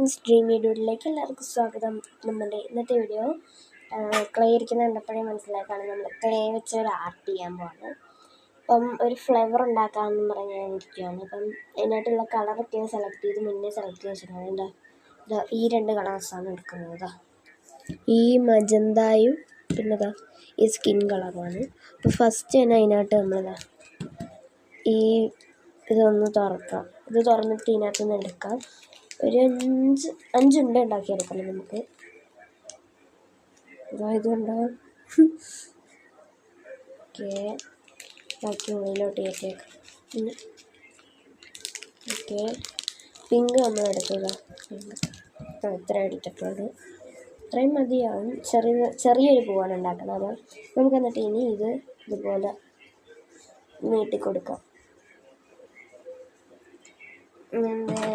Friends, dream വീഡിയോയിലേക്ക് എല്ലാവർക്കും സ്വാഗതം. നമ്മുടെ ഇന്നത്തെ വീഡിയോ ക്ലേ ഇരിക്കുന്ന കണ്ടപ്പോഴേ മനസ്സിലാക്കാണ് നമ്മൾ ക്ലേ വെച്ച് ഒരു ആർട്ട് ചെയ്യാൻ പോവാണ്. അപ്പം ഒരു ഫ്ലവർ ഉണ്ടാക്കാമെന്ന് പറഞ്ഞ് ഞാൻ ഇരിക്കുകയാണ്. അപ്പം അതിനായിട്ടുള്ള കളറൊക്കെ സെലക്ട് ചെയ്ത് മുന്നേ സെലക്ട് ചെയ്ത് വെച്ചിട്ടുണ്ട്. ഈ 2 കളേഴ്സാണ് എടുക്കുന്നത്. ഈ മജന്തയും പിന്നെ ഈ സ്കിൻ കളറുമാണ്. അപ്പോൾ ഫസ്റ്റ് തന്നെ അതിനായിട്ട് നമ്മളിതാ ഈ ഇതൊന്ന് തുറക്കാം. ഇത് തുറന്നിട്ട് ഇതിനകത്ത് നിന്ന് എടുക്കാം. ഒരു 5 ഉണ്ട ഉണ്ടാക്കിയെടുക്കണം നമുക്ക്. ഇതുണ്ടാവും. ഓക്കെ, ബാക്കി ഉള്ളിലോട്ട് കയറ്റിയേക്കാം. ഓക്കെ, പിങ്ക് നമ്മൾ എടുക്കുക. ഇത്ര എടുത്തിട്ടുണ്ട്. ഇത്രയും മതിയാവും. ചെറിയൊരു പൂവാണ് ഉണ്ടാക്കുന്നത്. അപ്പോൾ നമുക്ക് എന്നിട്ട് ഇനി ഇതുപോലെ നീട്ടിക്കൊടുക്കാം.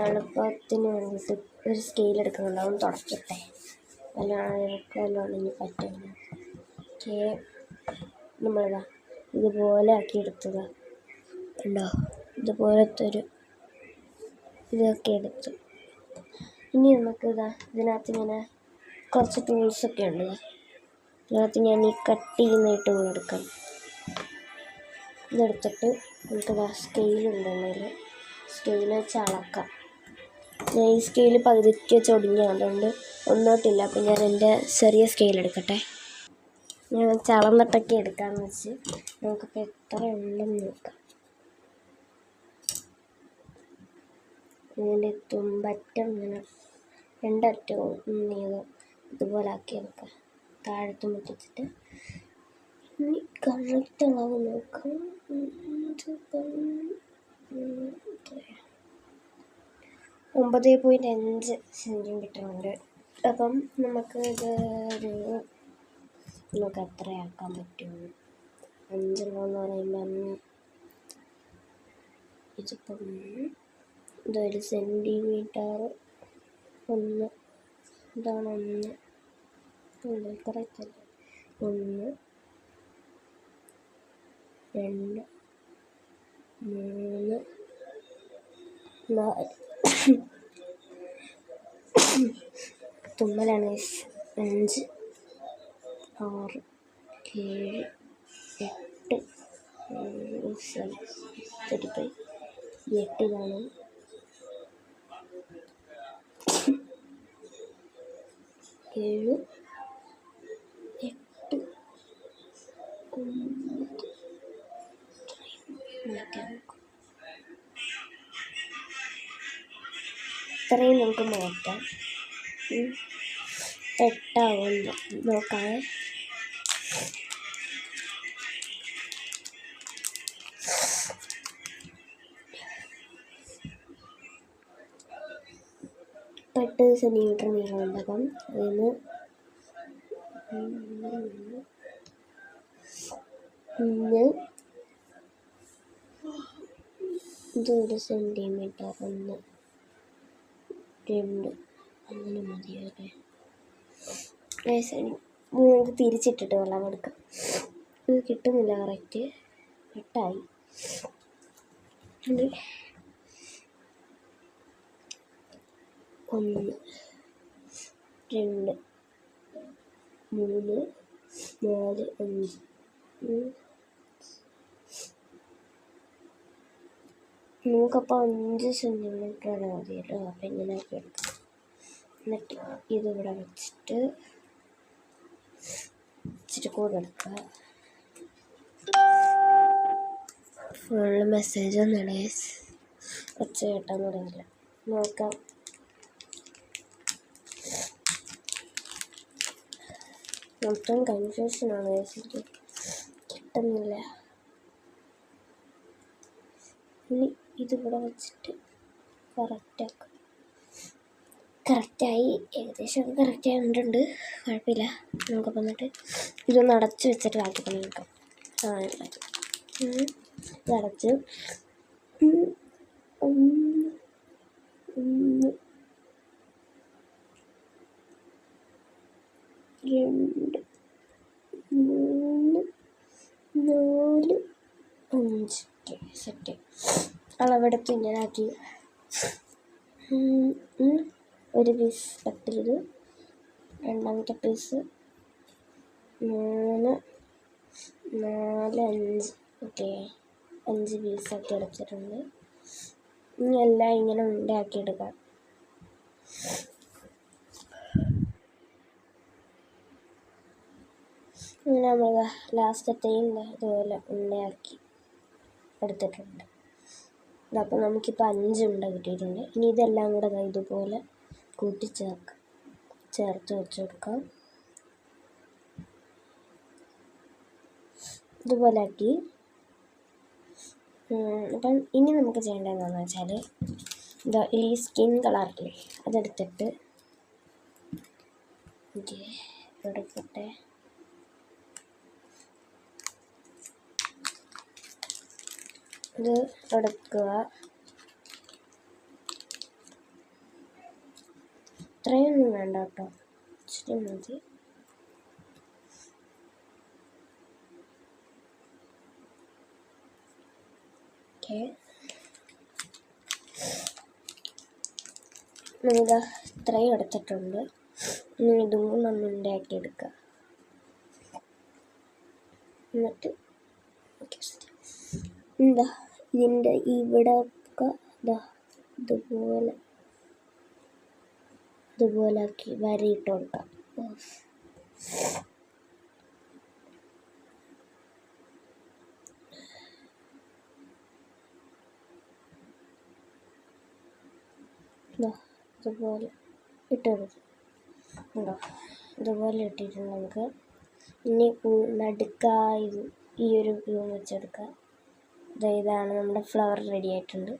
എളുപ്പത്തിന് വേണ്ടിയിട്ട് ഒരു സ്കെയിൽ എടുക്കുന്നുണ്ടാവും. തുടക്കട്ടെ, നല്ലോണം പറ്റില്ല. ഓക്കെ, നമ്മളിതാ ഇതുപോലെ ആക്കി എടുത്തത് ഉണ്ടോ? ഇതുപോലത്തെ ഒരു ഇതൊക്കെ എടുത്തു. ഇനി നമുക്കിതാ ഇതിനകത്ത് ഇങ്ങനെ കുറച്ച് ടൂൾസൊക്കെ ഉണ്ട്. ഇതിനകത്ത് ഞാൻ ഈ കട്ട് ചെയ്യുന്ന ടൂൾ എടുക്കാം. ഇതെടുത്തിട്ട് നമുക്കിതാ സ്കെയിലുണ്ടെങ്കിൽ സ്കെയിൽ വെച്ച് അളക്കാം. ഞാൻ ഈ സ്കെയിൽ പകുതിക്ക് വെച്ച് ഒടിഞ്ഞ, അതുകൊണ്ട് ഒന്നോട്ടില്ല. അപ്പം ഞാൻ എൻ്റെ ചെറിയ സ്കെയിൽ എടുക്കട്ടെ. ഞാൻ ചളന്നിട്ടൊക്കെ എടുക്കാമെന്ന് വെച്ച് നമുക്കിപ്പോൾ എത്ര ഉണ്ടെന്ന് നോക്കാം. ഇതിൻ്റെ തുമ്പറ്റം ഇങ്ങനെ 2 അറ്റവും ഇതുപോലെ ആക്കി എടുക്കാം. താഴത്ത് മുട്ടിച്ചിട്ട് ഇനി കറക്റ്റ് അളവ് നോക്കാം. 9.5 സെൻറ്റിമീറ്റർ ഉണ്ട്. അപ്പം നമുക്ക് നമുക്ക് എത്രയാക്കാൻ പറ്റുമോ? 5 എന്ന് പറയുമ്പം ഇതിപ്പം ഇതൊരു സെൻറ്റിമീറ്റർ. 1 ഇതാണ് 1 കറക്റ്റ് അല്ലേ? 1 2 3 4 തുമ്മലാണ്. 5 6 7 8 35 8 ഇതാണ്. 7 8 ഇത്രയും നമുക്ക് മാറ്റാം. 8 ആവുമെന്ന് നോക്കാം. എട്ട് സെൻറ്റിമീറ്റർ നീളമുണ്ട്. അപ്പം അതിന് ഇതൊരു സെൻറ്റിമീറ്റർ. 1 2 അങ്ങനെ മതിയല്ലേ? നമുക്ക് തിരിച്ചിട്ടിട്ട് വെള്ളം എടുക്കാം. ഇത് കിട്ടുന്നില്ല കറക്റ്റ്. 8 ആയി. ഇനി 1 2 3 4 5 നമുക്കപ്പോൾ 5 സെൻറ്റിമീറ്റർ മതിയല്ലോ. അപ്പം ഇങ്ങനെ ആക്കി എടുക്കാം. എന്നിട്ട് ഇതിവിടെ വെച്ചിട്ട് ഇച്ചിരി കൂടെ എടുക്കുക. ഫുള്ള് മെസ്സേജ് ഒന്നും ഒച്ച കേട്ടാന്ന് പറയുന്നില്ല. നോക്കാം. മൊത്തം കൺഫ്യൂഷനാണ്. കിട്ടുന്നില്ല. ഇനി ഇതിവിടെ വെച്ചിട്ട് കറക്റ്റാക്കാം. കറക്റ്റായി, ഏകദേശം കറക്റ്റായി കണ്ടിട്ടുണ്ട്. കുഴപ്പമില്ല. നമുക്കപ്പോൾ എന്നിട്ട് ഇതൊന്ന് അടച്ച് വെച്ചിട്ട് ബാക്കി പണി നോക്കാം. ഇതടച്ച് 1 2 3 4 5 സെറ്റ്. അളവെടുത്ത് ഇങ്ങനെ ആക്കി ഒരു പീസ് കട്ട് ചെയ്ത്, രണ്ടാമത്തെ പീസ് 3, 4, 5. ഓക്കെ, 5 പീസാക്കി എടുത്തിട്ടുണ്ട്. ഇനി എല്ലാം ഇങ്ങനെ ഉണ്ടാക്കിയെടുക്കാം. ഇങ്ങനെ നമ്മൾ ലാസ്റ്റത്തെയും ഇതുപോലെ ഉണ്ടാക്കി എടുത്തിട്ടുണ്ട്. അപ്പോൾ നമുക്കിപ്പോൾ 5 ഉണ്ട കിട്ടിയിട്ടുണ്ട്. ഇനി ഇതെല്ലാം കൂടെ ഇതുപോലെ ചേർത്ത് വെച്ച് കൊടുക്കാം. ഇതുപോലെ ആക്കി. അപ്പം ഇനി നമുക്ക് ചെയ്യേണ്ടത് എന്താണെന്ന് വെച്ചാൽ, ഈ സ്കിൻ കളറില്ലേ അതെടുത്തിട്ട് എടുക്കട്ടെ. ഇത് എടുക്കുക. ഇത്രയൊന്നും വേണ്ട കേട്ടോ, ഇച്ചിരി മതി. ഓക്കെ, നമ്മളിത് ഇത്രയും എടുത്തിട്ടുണ്ട്. ഇനി ഇതും കൂടെ ഒന്ന് ഉണ്ടാക്കിയെടുക്കുക. എന്നിട്ട് ഇതിൻ്റെ ഇവിടെ ഒക്കെ ഇതുപോലെ ആക്കി വരയിട്ട് കൊടുക്കാം. ഇതുപോലെ ഇട്ടെടുക്കും. ഉണ്ടോ, ഇതുപോലെ ഇട്ടിട്ട് നമുക്ക് ഇനി നടുക്കായി ഈ ഒരു വ്യൂ വെച്ചെടുക്കാം. ഇതാണ് നമ്മുടെ ഫ്ലവർ റെഡി ആയിട്ടുണ്ട്.